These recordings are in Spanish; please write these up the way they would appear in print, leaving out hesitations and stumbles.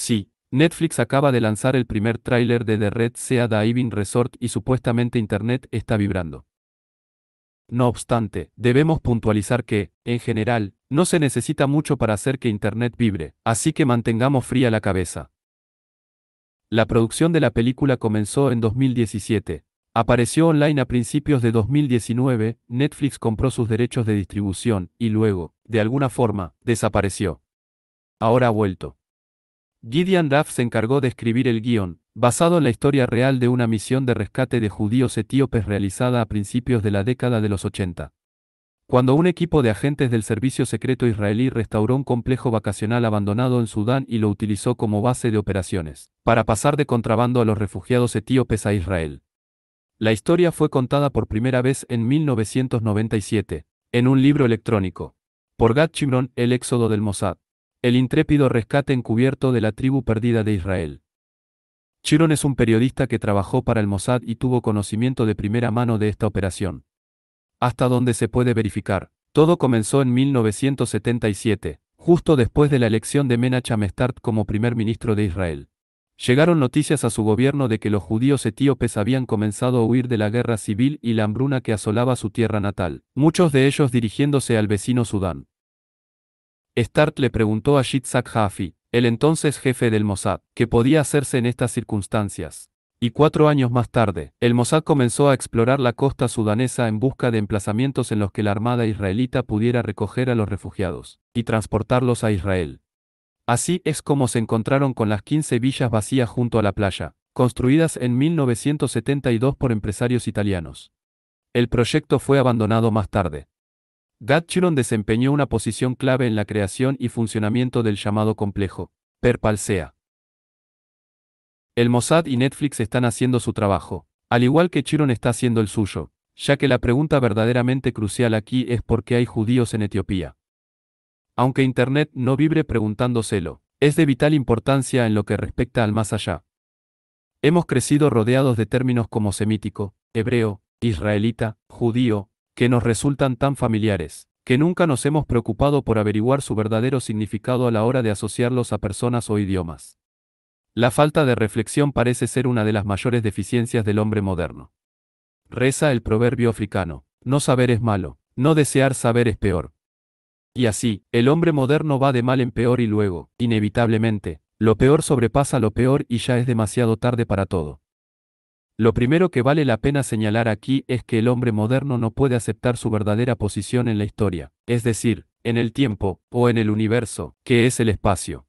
Sí, Netflix acaba de lanzar el primer tráiler de The Red Sea Diving Resort y supuestamente Internet está vibrando. No obstante, debemos puntualizar que, en general, no se necesita mucho para hacer que Internet vibre, así que mantengamos fría la cabeza. La producción de la película comenzó en 2017. Apareció online a principios de 2019, Netflix compró sus derechos de distribución, y luego, de alguna forma, desapareció. Ahora ha vuelto. Gideon Raff se encargó de escribir el guión, basado en la historia real de una misión de rescate de judíos etíopes realizada a principios de la década de los 80. Cuando un equipo de agentes del servicio secreto israelí restauró un complejo vacacional abandonado en Sudán y lo utilizó como base de operaciones, para pasar de contrabando a los refugiados etíopes a Israel. La historia fue contada por primera vez en 1997, en un libro electrónico, por Gad Shimron, El éxodo del Mossad, el intrépido rescate encubierto de la tribu perdida de Israel. Shimron es un periodista que trabajó para el Mossad y tuvo conocimiento de primera mano de esta operación. Hasta donde se puede verificar, todo comenzó en 1977, justo después de la elección de Menachem Start como primer ministro de Israel. Llegaron noticias a su gobierno de que los judíos etíopes habían comenzado a huir de la guerra civil y la hambruna que asolaba su tierra natal, muchos de ellos dirigiéndose al vecino Sudán. Start le preguntó a Yitzhak Hafey, el entonces jefe del Mossad, qué podía hacerse en estas circunstancias. Y 4 años más tarde, el Mossad comenzó a explorar la costa sudanesa en busca de emplazamientos en los que la armada israelita pudiera recoger a los refugiados y transportarlos a Israel. Así es como se encontraron con las 15 villas vacías junto a la playa, construidas en 1972 por empresarios italianos. El proyecto fue abandonado más tarde. Gad Shimron desempeñó una posición clave en la creación y funcionamiento del llamado complejo Perpalsea. El Mossad y Netflix están haciendo su trabajo, al igual que Shimron está haciendo el suyo, ya que la pregunta verdaderamente crucial aquí es por qué hay judíos en Etiopía. Aunque Internet no vibre preguntándoselo, es de vital importancia en lo que respecta al más allá. Hemos crecido rodeados de términos como semítico, hebreo, israelita, judío, que nos resultan tan familiares, que nunca nos hemos preocupado por averiguar su verdadero significado a la hora de asociarlos a personas o idiomas. La falta de reflexión parece ser una de las mayores deficiencias del hombre moderno. Reza el proverbio africano, no saber es malo, no desear saber es peor. Y así, el hombre moderno va de mal en peor y luego, inevitablemente, lo peor sobrepasa lo peor y ya es demasiado tarde para todo. Lo primero que vale la pena señalar aquí es que el hombre moderno no puede aceptar su verdadera posición en la historia, es decir, en el tiempo, o en el universo, que es el espacio.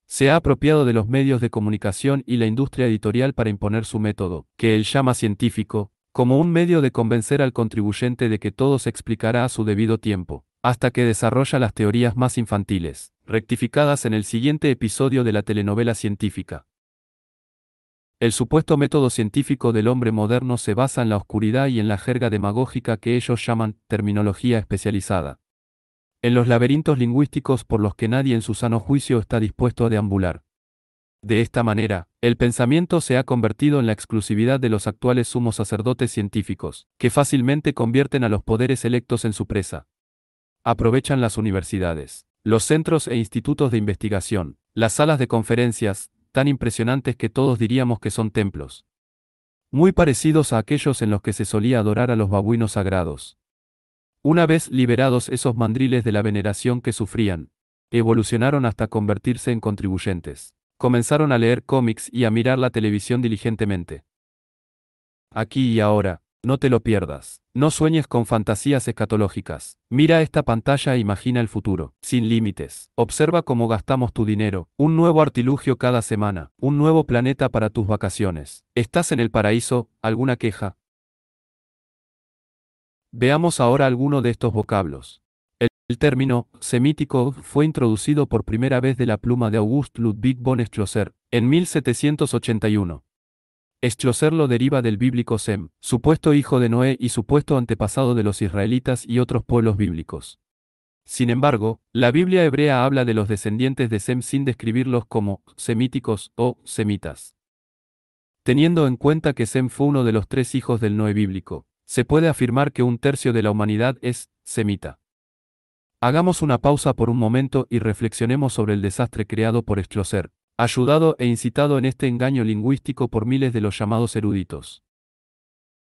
Se ha apropiado de los medios de comunicación y la industria editorial para imponer su método, que él llama científico, como un medio de convencer al contribuyente de que todo se explicará a su debido tiempo, hasta que desarrolla las teorías más infantiles, rectificadas en el siguiente episodio de la telenovela científica. El supuesto método científico del hombre moderno se basa en la oscuridad y en la jerga demagógica que ellos llaman terminología especializada. En los laberintos lingüísticos por los que nadie en su sano juicio está dispuesto a deambular. De esta manera, el pensamiento se ha convertido en la exclusividad de los actuales sumos sacerdotes científicos, que fácilmente convierten a los poderes electos en su presa. Aprovechan las universidades, los centros e institutos de investigación, las salas de conferencias, tan impresionantes que todos diríamos que son templos. Muy parecidos a aquellos en los que se solía adorar a los babuinos sagrados. Una vez liberados esos mandriles de la veneración que sufrían, evolucionaron hasta convertirse en contribuyentes. Comenzaron a leer cómics y a mirar la televisión diligentemente. Aquí y ahora, no te lo pierdas. No sueñes con fantasías escatológicas. Mira esta pantalla e imagina el futuro, sin límites. Observa cómo gastamos tu dinero, un nuevo artilugio cada semana, un nuevo planeta para tus vacaciones. ¿Estás en el paraíso? ¿Alguna queja? Veamos ahora alguno de estos vocablos. El término semítico fue introducido por primera vez de la pluma de August Ludwig von Schlosser, en 1781. Schlosser lo deriva del bíblico Sem, supuesto hijo de Noé y supuesto antepasado de los israelitas y otros pueblos bíblicos. Sin embargo, la Biblia hebrea habla de los descendientes de Sem sin describirlos como semíticos o semitas. Teniendo en cuenta que Sem fue uno de los 3 hijos del Noé bíblico, se puede afirmar que 1/3 de la humanidad es semita. Hagamos una pausa por un momento y reflexionemos sobre el desastre creado por Schlosser, ayudado e incitado en este engaño lingüístico por miles de los llamados eruditos.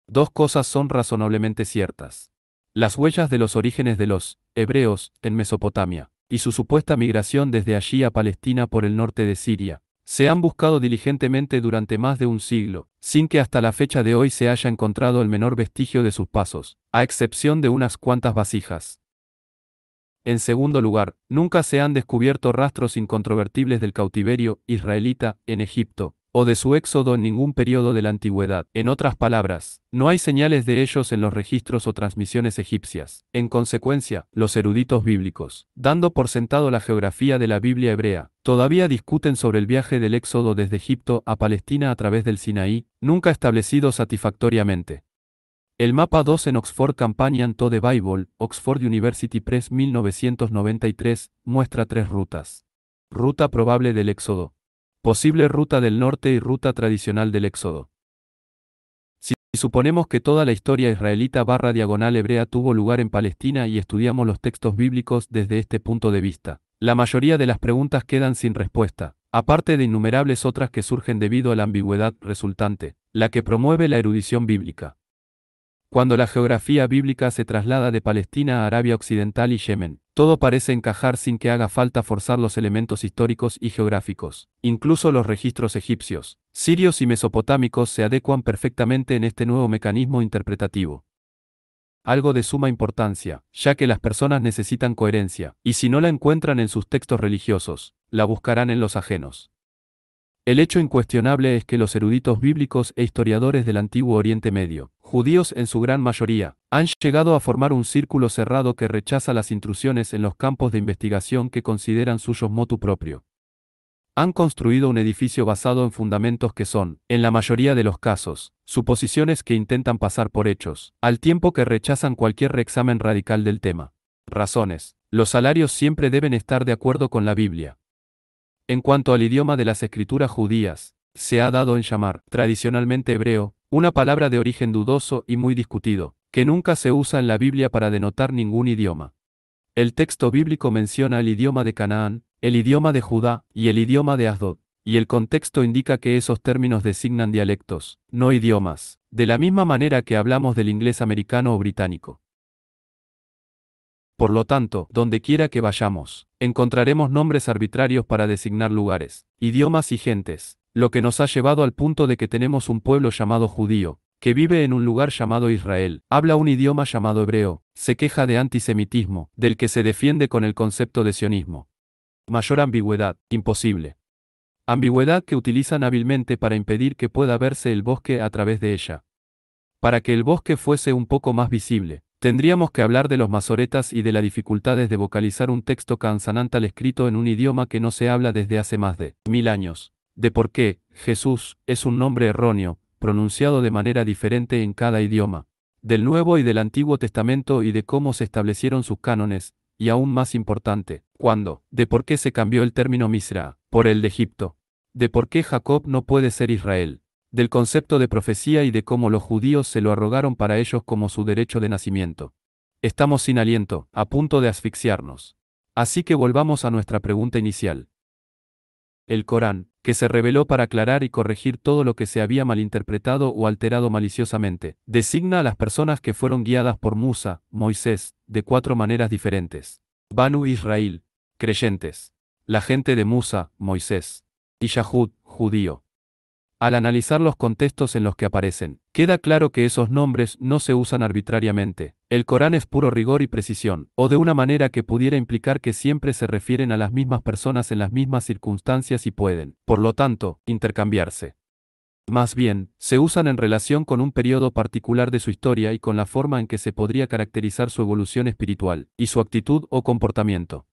Dos cosas son razonablemente ciertas. Las huellas de los orígenes de los hebreos en Mesopotamia, y su supuesta migración desde allí a Palestina por el norte de Siria, se han buscado diligentemente durante más de un siglo, sin que hasta la fecha de hoy se haya encontrado el menor vestigio de sus pasos, a excepción de unas cuantas vasijas. En segundo lugar, nunca se han descubierto rastros incontrovertibles del cautiverio israelita en Egipto, o de su éxodo en ningún periodo de la antigüedad. En otras palabras, no hay señales de ellos en los registros o transmisiones egipcias. En consecuencia, los eruditos bíblicos, dando por sentado la geografía de la Biblia hebrea, todavía discuten sobre el viaje del éxodo desde Egipto a Palestina a través del Sinaí, nunca establecido satisfactoriamente. El mapa 2 en Oxford Companion to the Bible, Oxford University Press 1993, muestra 3 rutas. Ruta probable del Éxodo. Posible ruta del norte y ruta tradicional del Éxodo. Si suponemos que toda la historia israelita /diagonal hebrea tuvo lugar en Palestina y estudiamos los textos bíblicos desde este punto de vista, la mayoría de las preguntas quedan sin respuesta, aparte de innumerables otras que surgen debido a la ambigüedad resultante, la que promueve la erudición bíblica. Cuando la geografía bíblica se traslada de Palestina a Arabia Occidental y Yemen, todo parece encajar sin que haga falta forzar los elementos históricos y geográficos. Incluso los registros egipcios, sirios y mesopotámicos se adecuan perfectamente en este nuevo mecanismo interpretativo. Algo de suma importancia, ya que las personas necesitan coherencia, y si no la encuentran en sus textos religiosos, la buscarán en los ajenos. El hecho incuestionable es que los eruditos bíblicos e historiadores del Antiguo Oriente Medio, judíos en su gran mayoría, han llegado a formar un círculo cerrado que rechaza las intrusiones en los campos de investigación que consideran suyos motu proprio. Han construido un edificio basado en fundamentos que son, en la mayoría de los casos, suposiciones que intentan pasar por hechos, al tiempo que rechazan cualquier reexamen radical del tema. Razones. Los salarios siempre deben estar de acuerdo con la Biblia. En cuanto al idioma de las escrituras judías, se ha dado en llamar, tradicionalmente hebreo, una palabra de origen dudoso y muy discutido, que nunca se usa en la Biblia para denotar ningún idioma. El texto bíblico menciona el idioma de Canaán, el idioma de Judá y el idioma de Asdod, y el contexto indica que esos términos designan dialectos, no idiomas, de la misma manera que hablamos del inglés americano o británico. Por lo tanto, donde quiera que vayamos, encontraremos nombres arbitrarios para designar lugares, idiomas y gentes, lo que nos ha llevado al punto de que tenemos un pueblo llamado judío, que vive en un lugar llamado Israel, habla un idioma llamado hebreo, se queja de antisemitismo, del que se defiende con el concepto de sionismo. Mayor ambigüedad, imposible. Ambigüedad que utilizan hábilmente para impedir que pueda verse el bosque a través de ella. Para que el bosque fuese un poco más visible, tendríamos que hablar de los masoretas y de las dificultades de vocalizar un texto consonantal escrito en un idioma que no se habla desde hace más de 1000 años, de por qué Jesús es un nombre erróneo, pronunciado de manera diferente en cada idioma, del Nuevo y del Antiguo Testamento y de cómo se establecieron sus cánones, y aún más importante, cuándo, de por qué se cambió el término Misra por el de Egipto, de por qué Jacob no puede ser Israel, del concepto de profecía y de cómo los judíos se lo arrogaron para ellos como su derecho de nacimiento. Estamos sin aliento, a punto de asfixiarnos. Así que volvamos a nuestra pregunta inicial. El Corán, que se reveló para aclarar y corregir todo lo que se había malinterpretado o alterado maliciosamente, designa a las personas que fueron guiadas por Musa, Moisés, de 4 maneras diferentes. Banu Israel, creyentes. La gente de Musa, Moisés. Y Yahud, judío. Al analizar los contextos en los que aparecen, queda claro que esos nombres no se usan arbitrariamente. El Corán es puro rigor y precisión, o de una manera que pudiera implicar que siempre se refieren a las mismas personas en las mismas circunstancias y pueden, por lo tanto, intercambiarse. Más bien, se usan en relación con un periodo particular de su historia y con la forma en que se podría caracterizar su evolución espiritual, y su actitud o comportamiento.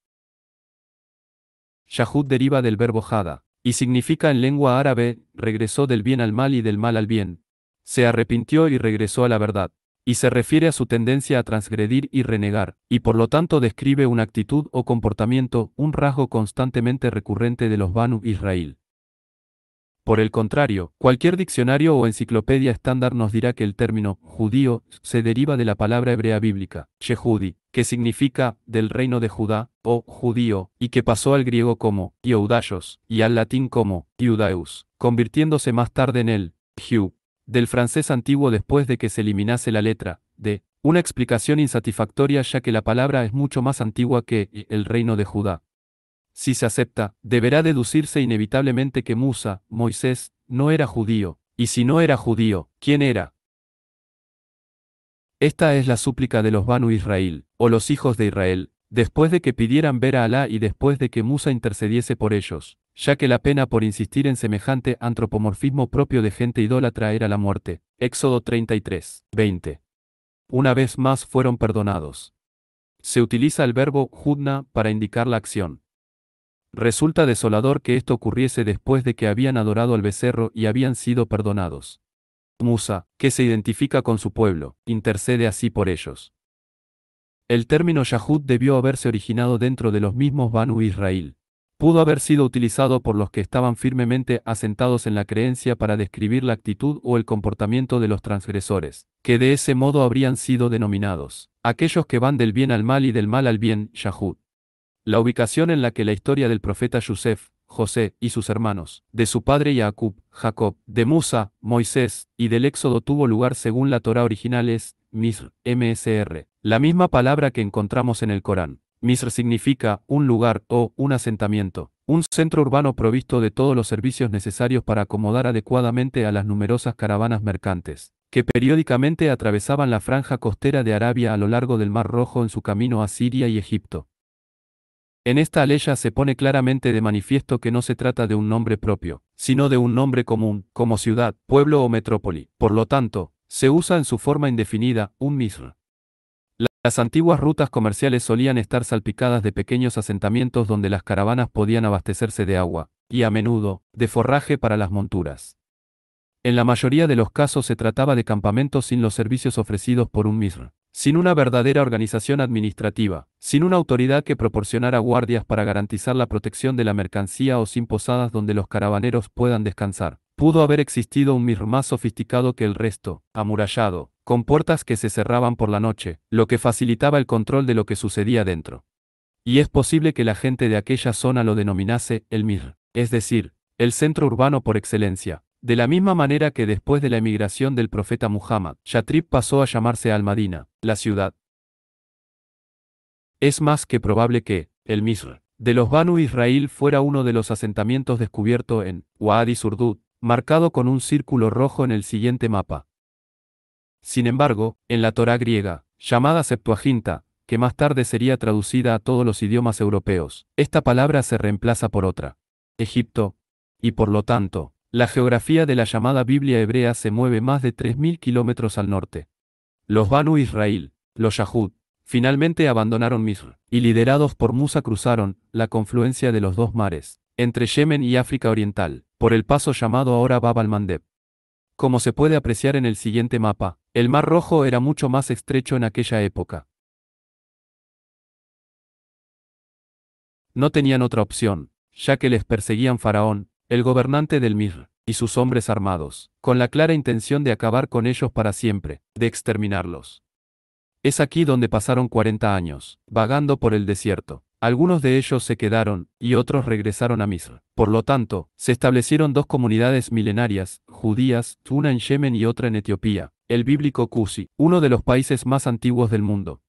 Yahud deriva del verbo jada, y significa en lengua árabe, regresó del bien al mal y del mal al bien. Se arrepintió y regresó a la verdad. Y se refiere a su tendencia a transgredir y renegar, y por lo tanto describe una actitud o comportamiento, un rasgo constantemente recurrente de los Banu Israel. Por el contrario, cualquier diccionario o enciclopedia estándar nos dirá que el término judío se deriva de la palabra hebrea bíblica, Yehudi, que significa del reino de Judá, o judío, y que pasó al griego como Iudaios, y al latín como Iudaeus, convirtiéndose más tarde en el Hugh, del francés antiguo después de que se eliminase la letra D. Una explicación insatisfactoria ya que la palabra es mucho más antigua que el reino de Judá. Si se acepta, deberá deducirse inevitablemente que Musa, Moisés, no era judío, y si no era judío, ¿quién era? Esta es la súplica de los Banu Israel, o los hijos de Israel, después de que pidieran ver a Alá y después de que Musa intercediese por ellos, ya que la pena por insistir en semejante antropomorfismo propio de gente idólatra era la muerte. Éxodo 33, 20. Una vez más fueron perdonados. Se utiliza el verbo judna para indicar la acción. Resulta desolador que esto ocurriese después de que habían adorado al becerro y habían sido perdonados. Musa, que se identifica con su pueblo, intercede así por ellos. El término Yahud debió haberse originado dentro de los mismos Banu Israel. Pudo haber sido utilizado por los que estaban firmemente asentados en la creencia para describir la actitud o el comportamiento de los transgresores, que de ese modo habrían sido denominados aquellos que van del bien al mal y del mal al bien, Yahud. La ubicación en la que la historia del profeta Yusef, José y sus hermanos, de su padre Jacob, de Musa, Moisés, y del Éxodo tuvo lugar según la Torá original es Misr, MSR, la misma palabra que encontramos en el Corán. Misr significa un lugar o un asentamiento, un centro urbano provisto de todos los servicios necesarios para acomodar adecuadamente a las numerosas caravanas mercantes, que periódicamente atravesaban la franja costera de Arabia a lo largo del Mar Rojo en su camino a Siria y Egipto. En esta aleya se pone claramente de manifiesto que no se trata de un nombre propio, sino de un nombre común, como ciudad, pueblo o metrópoli. Por lo tanto, se usa en su forma indefinida, un misr. Las antiguas rutas comerciales solían estar salpicadas de pequeños asentamientos donde las caravanas podían abastecerse de agua, y a menudo, de forraje para las monturas. En la mayoría de los casos se trataba de campamentos sin los servicios ofrecidos por un misr. Sin una verdadera organización administrativa, sin una autoridad que proporcionara guardias para garantizar la protección de la mercancía o sin posadas donde los caravaneros puedan descansar, pudo haber existido un misr más sofisticado que el resto, amurallado, con puertas que se cerraban por la noche, lo que facilitaba el control de lo que sucedía dentro. Y es posible que la gente de aquella zona lo denominase el misr, es decir, el centro urbano por excelencia. De la misma manera que después de la emigración del profeta Muhammad, Yatrib pasó a llamarse Al-Madina, la ciudad. Es más que probable que, el Misr, de los Banu Israel fuera uno de los asentamientos descubiertos en Wadi Surdut, marcado con un círculo rojo en el siguiente mapa. Sin embargo, en la Torá griega, llamada Septuaginta, que más tarde sería traducida a todos los idiomas europeos, esta palabra se reemplaza por otra, Egipto, y por lo tanto, la geografía de la llamada Biblia hebrea se mueve más de 3.000 kilómetros al norte. Los Banu Israel, los Yahud, finalmente abandonaron Misr, y liderados por Musa cruzaron la confluencia de los dos mares, entre Yemen y África Oriental, por el paso llamado ahora Bab al-Mandeb. Como se puede apreciar en el siguiente mapa, el Mar Rojo era mucho más estrecho en aquella época. No tenían otra opción, ya que les perseguían Faraón, el gobernante del Misr, y sus hombres armados, con la clara intención de acabar con ellos para siempre, de exterminarlos. Es aquí donde pasaron 40 años, vagando por el desierto. Algunos de ellos se quedaron, y otros regresaron a Misr. Por lo tanto, se establecieron dos comunidades milenarias, judías, una en Yemen y otra en Etiopía, el bíblico Kusi, uno de los países más antiguos del mundo.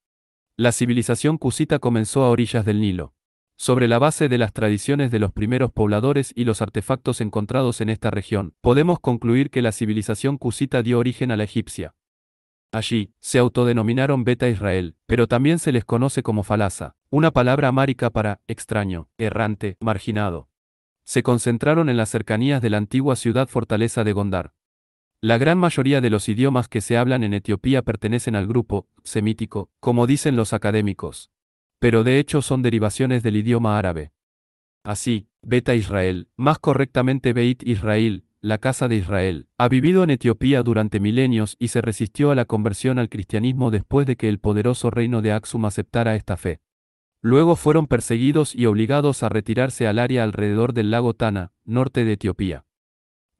La civilización cusita comenzó a orillas del Nilo. Sobre la base de las tradiciones de los primeros pobladores y los artefactos encontrados en esta región, podemos concluir que la civilización cusita dio origen a la egipcia. Allí, se autodenominaron Beta Israel, pero también se les conoce como falasa, una palabra amárica para extraño, errante, marginado. Se concentraron en las cercanías de la antigua ciudad fortaleza de Gondar. La gran mayoría de los idiomas que se hablan en Etiopía pertenecen al grupo semítico, como dicen los académicos. Pero de hecho son derivaciones del idioma árabe. Así, Beta Israel, más correctamente Beit Israel, la casa de Israel, ha vivido en Etiopía durante milenios y se resistió a la conversión al cristianismo después de que el poderoso reino de Aksum aceptara esta fe. Luego fueron perseguidos y obligados a retirarse al área alrededor del lago Tana, norte de Etiopía.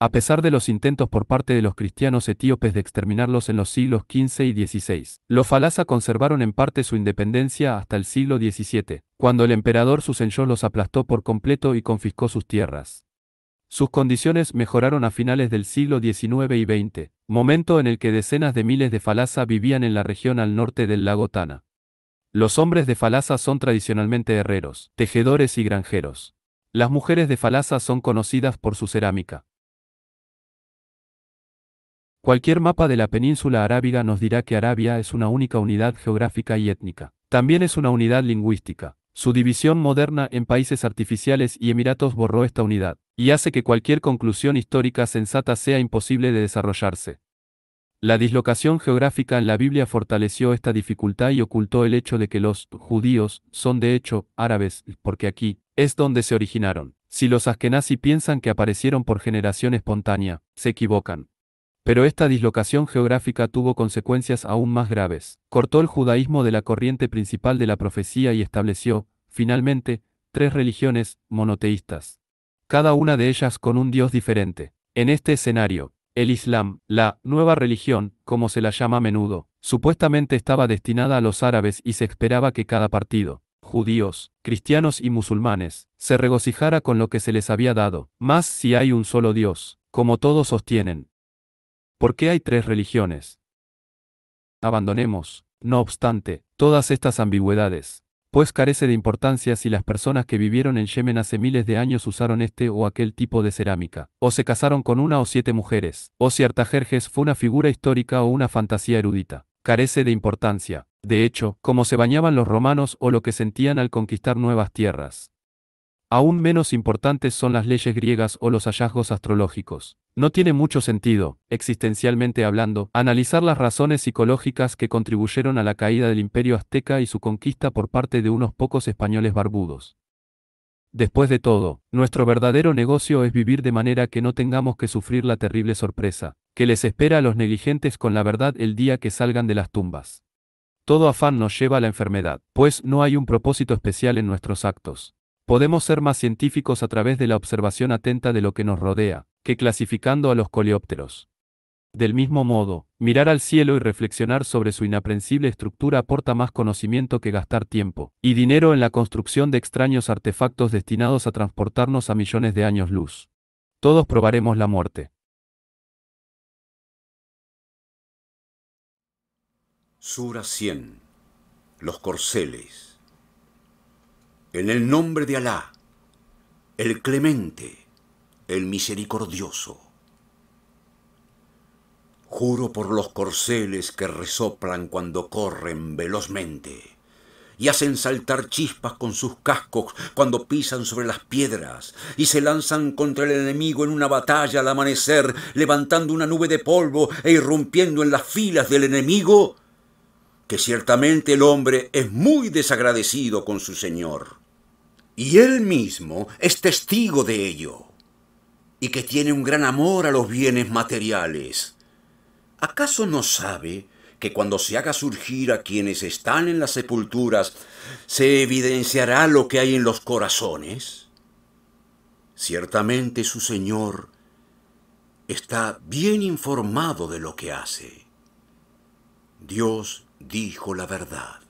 A pesar de los intentos por parte de los cristianos etíopes de exterminarlos en los siglos XV y XVI, los falasa conservaron en parte su independencia hasta el siglo XVII, cuando el emperador Susenyos los aplastó por completo y confiscó sus tierras. Sus condiciones mejoraron a finales del siglo XIX y XX, momento en el que decenas de miles de falasa vivían en la región al norte del lago Tana. Los hombres de falasa son tradicionalmente herreros, tejedores y granjeros. Las mujeres de falasa son conocidas por su cerámica. Cualquier mapa de la península arábiga nos dirá que Arabia es una única unidad geográfica y étnica. También es una unidad lingüística. Su división moderna en países artificiales y emiratos borró esta unidad, y hace que cualquier conclusión histórica sensata sea imposible de desarrollarse. La dislocación geográfica en la Biblia fortaleció esta dificultad y ocultó el hecho de que los judíos son de hecho árabes, porque aquí es donde se originaron. Si los askenazí piensan que aparecieron por generación espontánea, se equivocan. Pero esta dislocación geográfica tuvo consecuencias aún más graves. Cortó el judaísmo de la corriente principal de la profecía y estableció, finalmente, 3 religiones monoteístas. Cada una de ellas con un dios diferente. En este escenario, el Islam, la nueva religión, como se la llama a menudo, supuestamente estaba destinada a los árabes y se esperaba que cada partido, judíos, cristianos y musulmanes, se regocijara con lo que se les había dado. Mas si hay un solo Dios, como todos sostienen, ¿por qué hay 3 religiones? Abandonemos, no obstante, todas estas ambigüedades, pues carece de importancia si las personas que vivieron en Yemen hace miles de años usaron este o aquel tipo de cerámica, o se casaron con 1 o 7 mujeres, o si Artajerjes fue una figura histórica o una fantasía erudita. Carece de importancia, de hecho, cómo se bañaban los romanos o lo que sentían al conquistar nuevas tierras. Aún menos importantes son las leyes griegas o los hallazgos astrológicos. No tiene mucho sentido, existencialmente hablando, analizar las razones psicológicas que contribuyeron a la caída del imperio azteca y su conquista por parte de unos pocos españoles barbudos. Después de todo, nuestro verdadero negocio es vivir de manera que no tengamos que sufrir la terrible sorpresa que les espera a los negligentes con la verdad el día que salgan de las tumbas. Todo afán nos lleva a la enfermedad, pues no hay un propósito especial en nuestros actos. Podemos ser más científicos a través de la observación atenta de lo que nos rodea, que clasificando a los coleópteros. Del mismo modo, mirar al cielo y reflexionar sobre su inaprensible estructura aporta más conocimiento que gastar tiempo y dinero en la construcción de extraños artefactos destinados a transportarnos a millones de años luz. Todos probaremos la muerte. Sura 100. Los corceles. En el nombre de Alá, el Clemente, el Misericordioso. Juro por los corceles que resoplan cuando corren velozmente y hacen saltar chispas con sus cascos cuando pisan sobre las piedras y se lanzan contra el enemigo en una batalla al amanecer, levantando una nube de polvo e irrumpiendo en las filas del enemigo, que ciertamente el hombre es muy desagradecido con su Señor. Y él mismo es testigo de ello, y que tiene un gran amor a los bienes materiales. ¿Acaso no sabe que cuando se haga surgir a quienes están en las sepulturas, se evidenciará lo que hay en los corazones? Ciertamente su Señor está bien informado de lo que hace. Dios dijo la verdad.